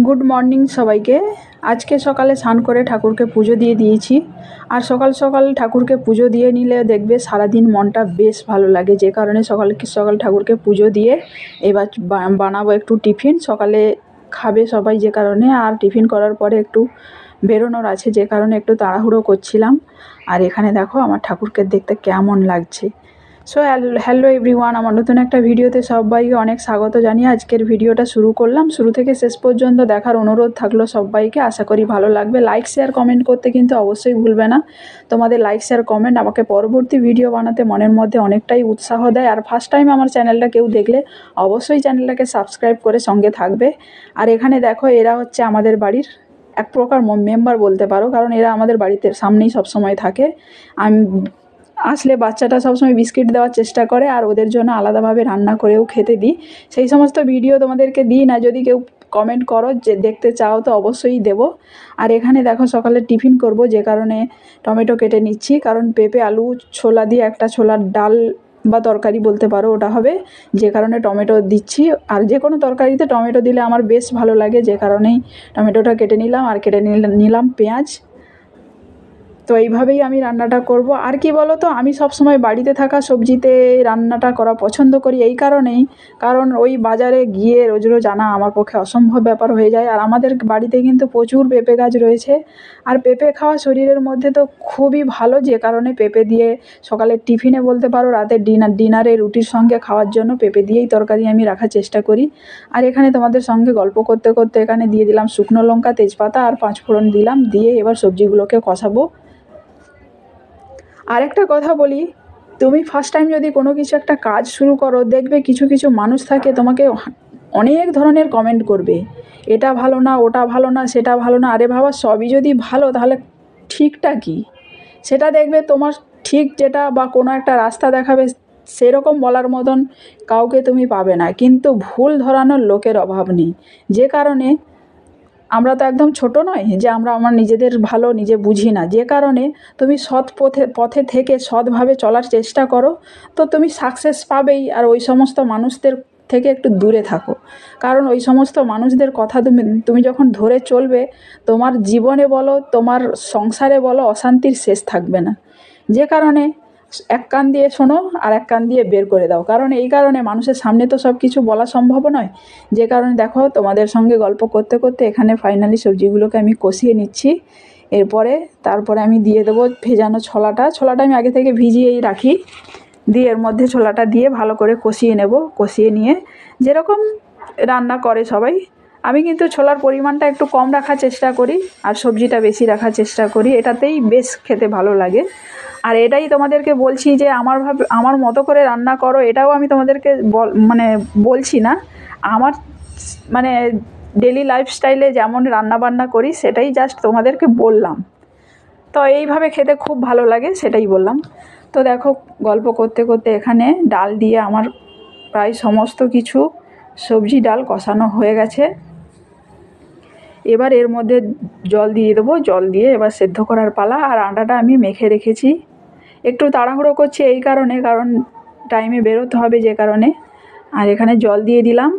Good morning সবাইকে। আজকে সকালে স্নান করে ঠাকুরকে পুজো দিয়ে দিয়েছি। আর সকাল সকাল ঠাকুরকে পুজো দিয়ে নিলে দেখবে সারাদিন মনটা বেশ ভালো লাগে। যে কারণে সকাল সকাল ঠাকুরকে পুজো দিয়ে এবার বানাবো একটু টিফিন। সকালে খাবে সবাই, যে কারণে আর টিফিন করার পরে একটু বেরোনোর আছে, যে কারণে একটু তাড়াহুড়ো করছিলাম। আর এখানে দেখো আমার ঠাকুরকে দেখতে কেমন লাগছে। সো হ্যালো এভরিওয়ান, আমার নতুন একটা ভিডিওতে সবাইকে অনেক স্বাগত জানিয়ে আজকের ভিডিওটা শুরু করলাম। শুরু থেকে শেষ পর্যন্ত দেখার অনুরোধ থাকলো সবাইকে। আশা করি ভালো লাগবে। লাইক শেয়ার কমেন্ট করতে কিন্তু অবশ্যই ভুলবে না। তোমাদের লাইক শেয়ার কমেন্ট আমাকে পরবর্তী ভিডিও বানাতে মনের মধ্যে অনেকটাই উৎসাহ দেয়। আর ফার্স্ট টাইম আমার চ্যানেলটা কেউ দেখলে অবশ্যই চ্যানেলটাকে সাবস্ক্রাইব করে সঙ্গে থাকবে। আর এখানে দেখো এরা হচ্ছে আমাদের বাড়ির এক প্রকার মেম্বার বলতে পারো, কারণ এরা আমাদের বাড়িতে সামনেই সবসময় থাকে। আমি আসলে বাচ্চাটা সবসময় বিস্কিট দেওয়ার চেষ্টা করে, আর ওদের জন্য আলাদাভাবে রান্না করেও খেতে দিই। সেই সমস্ত ভিডিও তোমাদেরকে দিই না, যদি কেউ কমেন্ট করো যে দেখতে চাও তো অবশ্যই দেবো। আর এখানে দেখো সকালে টিফিন করব, যে কারণে টমেটো কেটে নিচ্ছি, কারণ পেঁপে আলু ছোলা দিয়ে একটা ছোলার ডাল বা তরকারি বলতে পারো ওটা হবে, যে কারণে টমেটো দিচ্ছি। আর যে কোনো তরকারিতে টমেটো দিলে আমার বেশ ভালো লাগে, যে কারণেই টমেটোটা কেটে নিলাম। আর কেটে নিলাম পেঁয়াজ। তো এইভাবেই আমি রান্নাটা করব। আর কি বলো তো, আমি সবসময় বাড়িতে থাকা সবজিতে রান্নাটা করা পছন্দ করি এই কারণেই, কারণ ওই বাজারে গিয়ে রোজ রোজ আনা আমার পক্ষে অসম্ভব ব্যাপার হয়ে যায়। আর আমাদের বাড়িতে কিন্তু প্রচুর পেঁপে গাছ রয়েছে। আর পেঁপে খাওয়া শরীরের মধ্যে তো খুবই ভালো, যে কারণে পেঁপে দিয়ে সকালের টিফিনে বলতে পারো, রাতের ডিনারে রুটির সঙ্গে খাওয়ার জন্য পেঁপে দিয়েই তরকারি আমি রাখার চেষ্টা করি। আর এখানে তোমাদের সঙ্গে গল্প করতে করতে এখানে দিয়ে দিলাম শুকনো লঙ্কা, তেজপাতা আর 5 ফোড়ন দিলাম। দিয়ে এবার সবজিগুলোকে কষাবো। আরেকটা কথা বলি, তুমি ফার্স্ট টাইম যদি কোনো কিছু একটা কাজ শুরু করো, দেখবে কিছু কিছু মানুষ থাকে তোমাকে অনেক ধরনের কমেন্ট করবে, এটা ভালো না, ওটা ভালো না, সেটা ভালো না। আরে বাবা, সবই যদি ভালো তাহলে ঠিকটা কী? সেটা দেখবে তোমার ঠিক যেটা বা কোনো একটা রাস্তা দেখাবে, সেরকম বলার মতন কাউকে তুমি পাবে না, কিন্তু ভুল ধরানোর লোকের অভাব নেই। যে কারণে আমরা তো একদম ছোট নয় যে আমরা আমার নিজেদের ভালো নিজে বুঝি না। যে কারণে তুমি সৎ পথে থেকে সৎভাবে চলার চেষ্টা করো, তো তুমি সাকসেস পাবেই। আর ওই সমস্ত মানুষদের থেকে একটু দূরে থাকো, কারণ ওই সমস্ত মানুষদের কথা তুমি যখন ধরে চলবে, তোমার জীবনে বলো, তোমার সংসারে বলো, অশান্তির শেষ থাকবে না। যে কারণে এক কান দিয়ে শোনো আর এক কান দিয়ে বের করে দাও, কারণ এই কারণে মানুষের সামনে তো সব কিছু বলা সম্ভব নয়। যে কারণে দেখো তোমাদের সঙ্গে গল্প করতে করতে এখানে ফাইনালি সবজিগুলোকে আমি কষিয়ে নিচ্ছি। তারপরে আমি দিয়ে দেবো ভেজানো ছোলাটা আমি আগে থেকে ভিজিয়েই রাখি। দিয়ে এর মধ্যে ছোলাটা দিয়ে ভালো করে কষিয়ে নেব। কষিয়ে নিয়ে যেরকম রান্না করে সবাই, আমি কিন্তু ছোলার পরিমাণটা একটু কম রাখার চেষ্টা করি আর সবজিটা বেশি রাখার চেষ্টা করি, এটাতেই বেশ খেতে ভালো লাগে। আর এটাই তোমাদেরকে বলছি যে আমার মতো করে রান্না করো, এটাও আমি তোমাদেরকে বলছি না। আমার মানে ডেলি লাইফস্টাইলে যেমন রান্নাবান্না করি সেটাই জাস্ট তোমাদেরকে বললাম। তো এইভাবে খেতে খুব ভালো লাগে, সেটাই বললাম। তো দেখো গল্প করতে করতে এখানে ডাল দিয়ে আমার প্রায় সমস্ত কিছু সবজি ডাল কষানো হয়ে গেছে। এবার এর মধ্যে জল দিয়ে দেবো। জল দিয়ে এবার সেদ্ধ করার পালা। আর আটাটা আমি মেখে রেখেছি, একটু তাড়াহুড়ো করছি এই কারণে, কারণ টাইমে বেরোতে হবে, যে কারণে। আর এখানে জল দিয়ে দিলাম।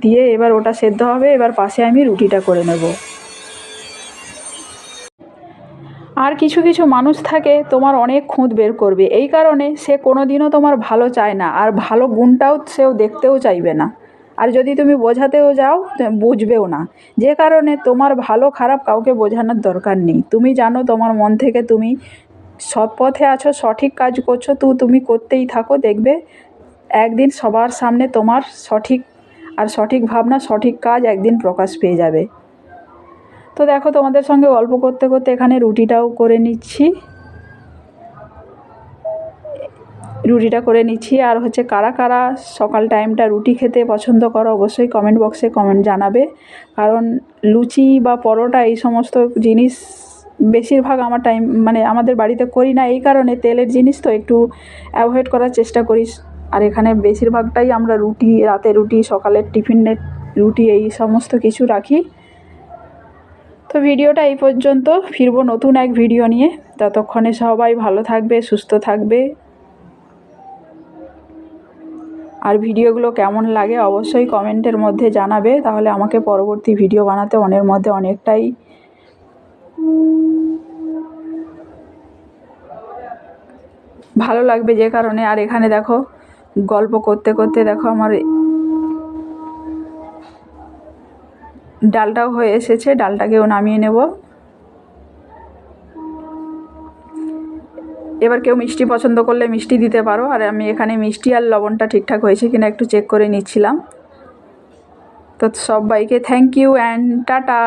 দিয়ে এবার ওটা সেদ্ধ হবে। এবার পাশে আমি রুটিটা করে নেব। আর কিছু কিছু মানুষ থাকে তোমার অনেক খুঁত বের করবে, এই কারণে সে কোনো দিনও তোমার ভালো চায় না, আর ভালো গুণটাও সেও দেখতেও চাইবে না। আর যদি তুমি বোঝাতেও যাও বুঝবেও না। যে কারণে তোমার ভালো খারাপ কাউকে বোঝানোর দরকার নেই। তুমি জানো তোমার মন থেকে তুমি সৎ পথে আছো, সঠিক কাজ করছো, তো তুমি করতেই থাকো। দেখবে একদিন সবার সামনে তোমার সঠিক ভাবনা, সঠিক কাজ একদিন প্রকাশ পেয়ে যাবে। তো দেখো তোমাদের সঙ্গে গল্প করতে করতে এখানে রুটিটাও করে নিচ্ছি। আর হচ্ছে কারা কারা সকাল টাইমটা রুটি খেতে পছন্দ করো অবশ্যই কমেন্ট বক্সে কমেন্ট জানাবে। কারণ লুচি বা পরোটা এই সমস্ত জিনিস বেশিরভাগ আমাদের বাড়িতে করি না, এই কারণে তেলের জিনিস তো একটু অ্যাভয়েড করার চেষ্টা করি। আর এখানে বেশিরভাগটাই আমরা রুটি, রাতে রুটি, সকালের টিফিনের রুটি, এই সমস্ত কিছু রাখি। তো ভিডিওটা এই পর্যন্ত, ফিরবো নতুন এক ভিডিও নিয়ে। ততক্ষণে সবাই ভালো থাকবে, সুস্থ থাকবে। আর ভিডিওগুলো কেমন লাগে অবশ্যই কমেন্টের মধ্যে জানাবে, তাহলে আমাকে পরবর্তী ভিডিও বানাতে অনেকটাই ভালো লাগবে, যে কারণে। আর এখানে দেখো গল্প করতে করতে দেখো আমার ডালটাও হয়ে এসেছে, ডালটাকেও নামিয়ে নেব। এবার কেউ মিষ্টি পছন্দ করলে মিষ্টি দিতে পারো, আর আমি এখানে মিষ্টি আর লবণটা ঠিকঠাক হয়েছে কিনা একটু চেক করে নিচ্ছিলাম। তো সবাইকে থ্যাংক ইউ অ্যান্ড টাটা।